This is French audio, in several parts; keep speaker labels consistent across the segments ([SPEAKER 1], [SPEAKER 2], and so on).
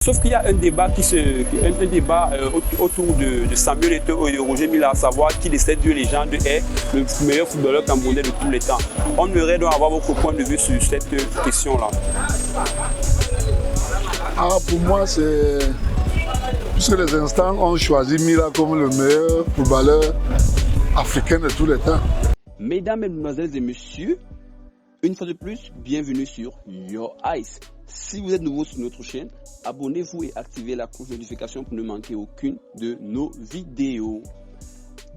[SPEAKER 1] Sauf qu'il y a un débat, autour de Samuel Eto'o et de Roger Mila, à savoir qui de ces deux légendes est le meilleur footballeur camerounais de tous les temps. On aimerait donc avoir votre point de vue sur cette question-là.
[SPEAKER 2] Pour moi, c'est... Puisque les instants ont choisi Mila comme le meilleur footballeur africain de tous les temps.
[SPEAKER 1] Mesdames, Mesdemoiselles et Messieurs, une fois de plus, bienvenue sur Your Eyes. Si vous êtes nouveau sur notre chaîne, abonnez-vous et activez la cloche de notification pour ne manquer aucune de nos vidéos.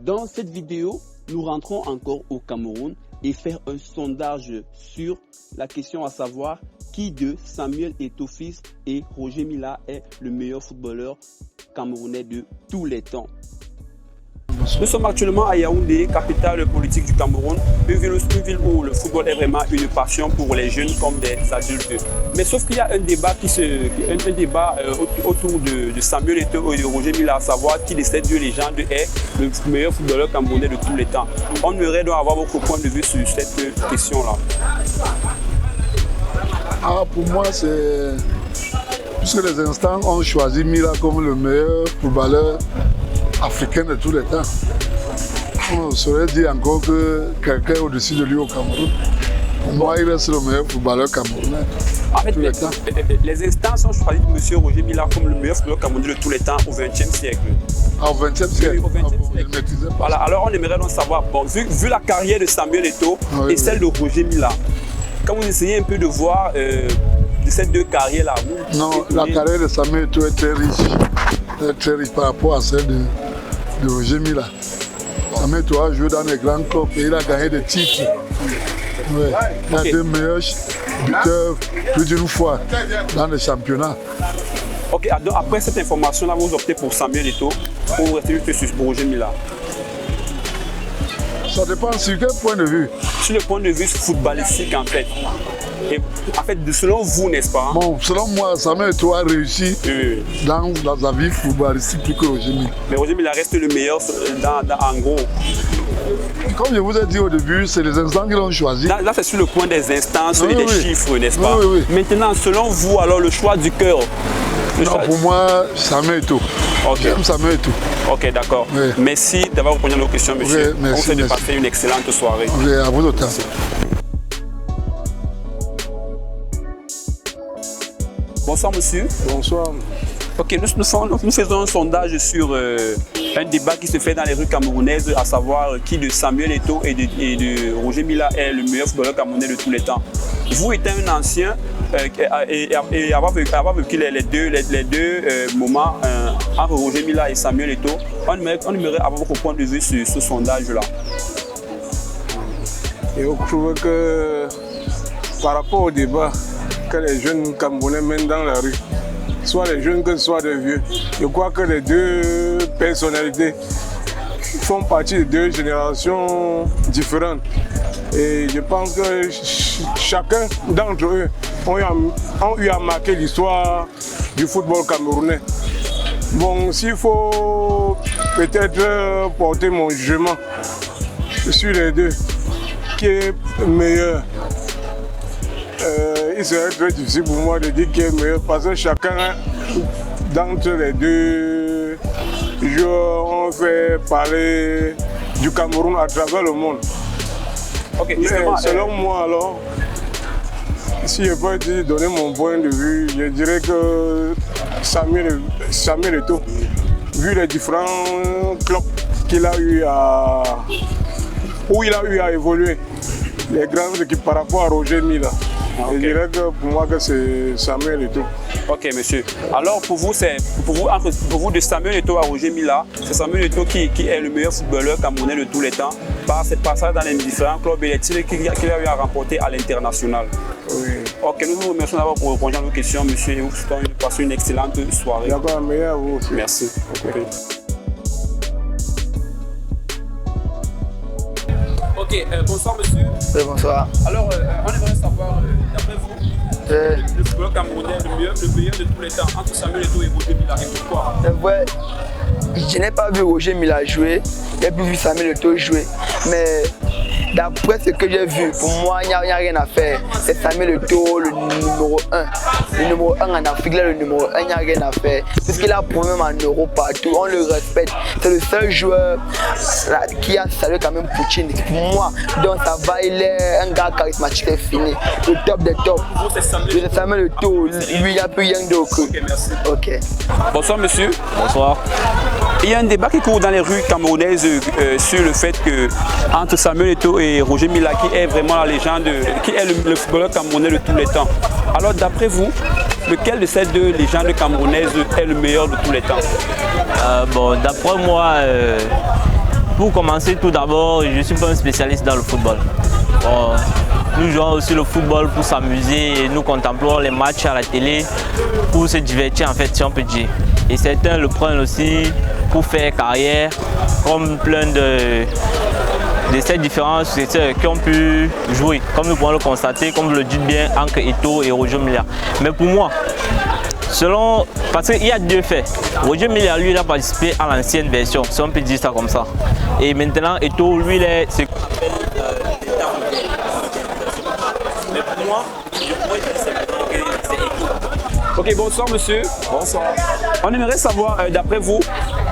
[SPEAKER 1] Dans cette vidéo, nous rentrons encore au Cameroun et faire un sondage sur la question à savoir qui de Samuel Eto'o fils et Roger Mila est le meilleur footballeur camerounais de tous les temps. Nous sommes actuellement à Yaoundé, capitale politique du Cameroun, une ville où le football est vraiment une passion pour les jeunes comme des adultes. Mais sauf qu'il y a un débat, autour de Samuel Eto'o et de Roger Mila, à savoir qui de ces deux légendes est le meilleur footballeur camerounais de tous les temps. On aimerait donc avoir votre point de vue sur cette question-là.
[SPEAKER 2] Pour moi, c'est... Puisque les instants ont choisi Mila comme le meilleur footballeur africain de tous les temps. On saurait dire encore que quelqu'un est au-dessus de lui au Cameroun. Pour moi, il reste le meilleur footballeur camerounais.
[SPEAKER 1] En fait, les instances ont choisi M. Roger Mila comme le meilleur footballeur camerounais de tous les temps au XXe siècle.
[SPEAKER 2] Au XXe siècle,
[SPEAKER 1] oui, il maîtrisait pas. Voilà, alors on aimerait donc savoir, bon, vu la carrière de Samuel Eto'o et celle de Roger Mila, quand vous essayez un peu de voir de ces deux carrières-là.
[SPEAKER 2] Non, la carrière de Samuel Eto'o est très riche par rapport à celle de Roger Mila. Samuel Eto'o a joué dans les grands clubs et il a gagné des titres. Ouais. Il a été meilleur buteur plus d'une fois dans les championnats.
[SPEAKER 1] Ok, donc après cette information-là, vous optez pour Samuel Eto'o ou vous restez juste sur Roger Mila?
[SPEAKER 2] Ça dépend sur quel point de vue.
[SPEAKER 1] Sur le point de vue footballistique en fait. Et en fait, selon vous, n'est-ce pas?
[SPEAKER 2] Bon, selon moi, Samuel Eto'o a réussi dans sa vie footballistique plus que Roger Mila.
[SPEAKER 1] Mais Roger Mila reste le meilleur en gros.
[SPEAKER 2] Comme je vous ai dit au début, c'est les instants qu'ils ont choisi.
[SPEAKER 1] Là c'est sur le point des instances et des chiffres, n'est-ce pas?
[SPEAKER 2] Oui.
[SPEAKER 1] Maintenant, selon vous, alors le choix du cœur.
[SPEAKER 2] Pour moi, Samuel Eto'o. J'aime Samuel Eto'o.
[SPEAKER 1] Ok, d'accord. Oui. Merci d'avoir répondu à nos questions, monsieur.
[SPEAKER 2] Merci,
[SPEAKER 1] on vous souhaite de passer une excellente soirée.
[SPEAKER 2] À vous autant.
[SPEAKER 1] Bonsoir, monsieur.
[SPEAKER 2] Bonsoir.
[SPEAKER 1] Ok, nous faisons un sondage sur un débat qui se fait dans les rues camerounaises, à savoir qui de Samuel Eto'o et de Roger Mila est le meilleur footballeur camerounais de tous les temps. Vous étant un ancien et avoir vécu les deux moments entre Roger Mila et Samuel Eto'o, on aimerait avoir votre point de vue sur ce sondage-là.
[SPEAKER 3] Et je trouve que par rapport au débat que les jeunes Camerounais mènent dans la rue, soit les jeunes que soit les vieux, je crois que les deux personnalités font partie de deux générations différentes. Et je pense que chacun d'entre eux ont eu à marquer l'histoire du football camerounais. Bon, s'il faut peut-être porter mon jugement sur les deux, qui est meilleur, il serait très difficile pour moi de dire qui est meilleur parce que chacun d'entre les deux joueurs ont fait parler du Cameroun à travers le monde.
[SPEAKER 1] Okay,
[SPEAKER 3] mais selon moi alors, si je peux donner mon point de vue, je dirais que Samuel Eto'o, vu les différents clubs qu'il a eu où il a eu à évoluer, les grandes équipes par rapport à Roger Mila. Je dirais que pour moi que c'est Samuel Eto'o.
[SPEAKER 1] Ok, monsieur. Alors pour vous, de Samuel Eto'o à Roger Mila, c'est Samuel Eto'o qui est le meilleur footballeur camerounais de tous les temps par cette passage dans les différents clubs et les titres qu'il a eu à remporter à l'international.
[SPEAKER 3] Oui.
[SPEAKER 1] Ok, nous vous remercions d'abord pour répondre à nos questions, monsieur, et vous souhaitons passer une excellente soirée.
[SPEAKER 3] D'accord, meilleur à vous aussi.
[SPEAKER 1] Merci. Okay. Ok, bonsoir monsieur.
[SPEAKER 4] Oui, bonsoir.
[SPEAKER 1] Alors, on aimerait savoir, d'après vous, Le football camerounais, le meilleur de tous les temps, entre Samuel Eto'o et Roger Milla, et pourquoi?
[SPEAKER 4] Ouais, je n'ai pas vu Roger Milla jouer, j'ai plus vu Samuel Eto'o jouer, mais d'après ce que j'ai vu, pour moi, il n'y a rien à faire. C'est Samuel Eto'o, le numéro 1. Le numéro 1 en Afrique, là, le numéro 1, il n'y a rien à faire. Parce qu'il a prouvé même en Europe partout, on le respecte. C'est le seul joueur là, qui a salué quand même Poutine. Pour moi, donc ça va, il est un gars charismatique, c'est fini. Le top des tops. C'est Samuel Eto'o, lui, il n'y a plus rien d'autre.
[SPEAKER 1] Ok, merci.
[SPEAKER 4] Ok.
[SPEAKER 1] Bonsoir, monsieur.
[SPEAKER 5] Bonsoir.
[SPEAKER 1] Il y a un débat qui court dans les rues camerounaises sur le fait que entre Samuel Eto'o et Roger Milla, qui est vraiment la légende, qui est le footballeur camerounais de tous les temps. Alors d'après vous, lequel de ces deux légendes camerounaises est le meilleur de tous les temps?
[SPEAKER 5] Bon, d'après moi, pour commencer tout d'abord, je ne suis pas un spécialiste dans le football. Bon, nous jouons aussi le football pour s'amuser et nous contemplons les matchs à la télé pour se divertir en fait, si on peut dire. Et certains le prennent aussi pour faire carrière, comme plein de ces différents successeurs qui ont pu jouer, comme nous pouvons le constater, comme le dit bien Anke Eto'o et Roger Milla. Mais pour moi, parce qu'il y a deux faits. Roger Milla, lui, il a participé à l'ancienne version, si on peut dire ça comme ça. Et maintenant, Eto'o, lui, il est ce qu'on appelle l'état moderne. Mais pour moi, je pourrais dire simplement que c'est Eto'o.
[SPEAKER 1] Ok, bonsoir monsieur.
[SPEAKER 3] Bonsoir.
[SPEAKER 1] On aimerait savoir, d'après vous,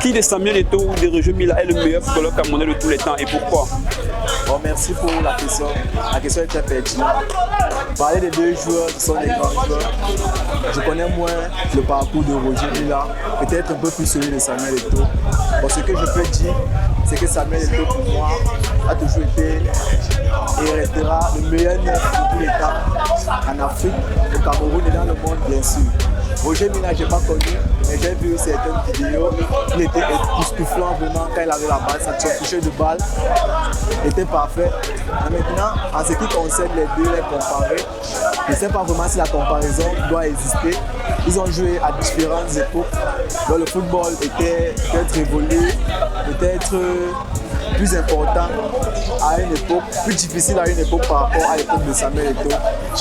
[SPEAKER 1] qui de Samuel Eto'o ou de Roger Milla est le meilleur footballeur camerounais de tous les temps et pourquoi?
[SPEAKER 6] Bon, merci pour la question. La question est très pertinente. Parler des deux joueurs qui sont des grands joueurs, je connais moins le parcours de Roger Milla, peut-être un peu plus celui de Samuel Eto'o. Bon, ce que je peux dire, c'est que Samuel Eto'o, pour moi, a toujours été et restera le meilleur neuf de tous les temps en Afrique, au Cameroun et dans le monde, bien sûr. Roger Milla, je n'ai pas connu, mais j'ai vu certaines vidéos. Il était époustouflant vraiment quand il avait la balle, sa toucher de balle était parfait. Mais maintenant, en ce qui concerne les deux, les comparer, je ne sais pas vraiment si la comparaison doit exister. Ils ont joué à différentes époques. Donc le football était peut-être évolué, peut-être plus important à une époque, plus difficile à une époque par rapport à l'époque de Samuel Eto'o.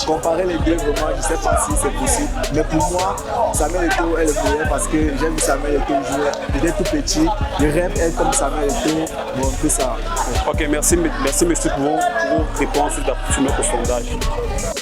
[SPEAKER 6] Comparer les deux, vraiment, je ne sais pas si c'est possible. Mais pour moi, Samuel Eto'o est le meilleur parce que j'ai vu Samuel Eto'o jouer. Il était tout petit, le rêve est comme Samuel Eto'o. Bon, un peu ça.
[SPEAKER 1] Ok, merci monsieur pour vos réponses sur notre sondage.